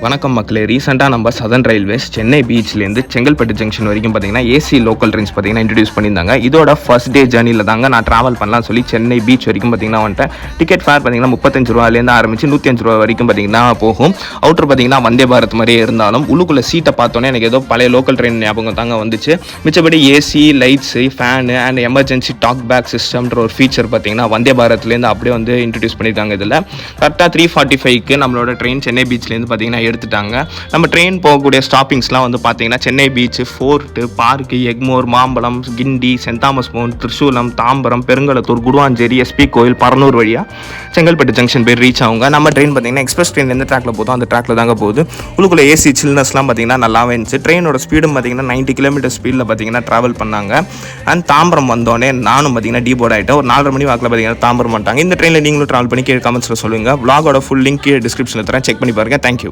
வணக்கம் மக்களே. ரீசெண்டாக நம்ம சதர்ன் ரயில்வேஸ் சென்னை பீச்லேருந்து செங்கல்பட்டு ஜங்ஷன் வரைக்கும் பார்த்தீங்கன்னா ஏசி லோக்கல் ட்ரெயின்ஸ் பார்த்தீங்கன்னா இன்ட்ரடியூஸ் பண்ணியிருந்தாங்க. இதோட ஃபர்ஸ்ட் டே ஜர்னியில் தாங்க நான் ட்ராவல் பண்ணலாம் சொல்லி சென்னை பீச் வரைக்கும் பார்த்தீங்கன்னா வந்துட்டேன். டிக்கெட் ஃபேர் பார்த்தீங்கன்னா 35 ரூபாயிலேருந்து ஆரம்பிச்சு 105 ரூபா வரைக்கும் பார்த்தீங்கன்னா போகும். அவுட்டர் பார்த்தீங்கன்னா வந்தே பாரத் மாதிரியே இருந்தாலும் உள்ளுக்குள்ள சீட்டை பார்த்தோன்னே எனக்கு ஏதோ பழைய லோக்கல் ட்ரெயின் ஞாபகம் தாங்க வந்துச்சு. மிச்சபடி AC, lights, fan and emergency talk back சிஸ்டம்ன்ற ஒரு ஃபீச்சர் பார்த்தீங்கன்னா வந்தே பாரத்லேருந்து அப்படியே வந்து இன்ட்ரடியூஸ் பண்ணியிருக்காங்க. இதில் கரெக்டாக 3:45க்கு நம்மளோட ட்ரெயின் சென்னை பீச்லேருந்து பார்த்தீங்கன்னா எடுத்துட்டாங்க. நம்ம ட்ரெயின் போகக்கூடிய ஸ்டாப்பிங்ஸ்லாம் வந்து பார்த்தீங்கன்னா Chennai beach, fort, park, Egmore, Mambalam, Guindy, Saint Thomas Mount, Tirusulam, Tambaram, Perungalathur, Guduvancheri, SP கோயில், பரனூர் வழியாக செங்கல்பட்டு ஜங்ஷன் போய் ரீச் ஆகுங்க. நம்ம ட்ரெயின் பார்த்தீங்கன்னா எக்ஸ்பிரஸ் ட்ரெயின் எந்த ட்ராக்ல போதும் அந்த ட்ராக்ல தாங்க போகுது. உள்ளுக்குள்ள ஏசி சில்னஸ்லாம் பார்த்தீங்கன்னா நல்லாவே இருந்துச்சு. ட்ரெயினோட ஸ்பீடும் பார்த்தீங்கன்னா 90 கிலோமீட்டர் ஸ்பீடில் பார்த்தீங்கன்னா ட்ராவல் பண்ணாங்க. அண்ட் தாம்பரம் வந்தோடனே நானும் பார்த்தீங்கன்னா டீபோர்ட் ஆகிட்டேன். ஒரு 4:30 மணி வாக்கில் பார்த்தீங்கன்னா தாம்பரம் வந்துட்டாங்க. இந்த ட்ரெயினில் நீங்களும் ட்ராவல் பண்ணி கீழே கமெண்ட்ஸில் சொல்லுங்கள். vlog-ஓட ஃபுல் லிங்க் டிஸ்கிரிப்ஷனில் தரேன், செக் பண்ணி பாருங்கள். தேங்க்யூ.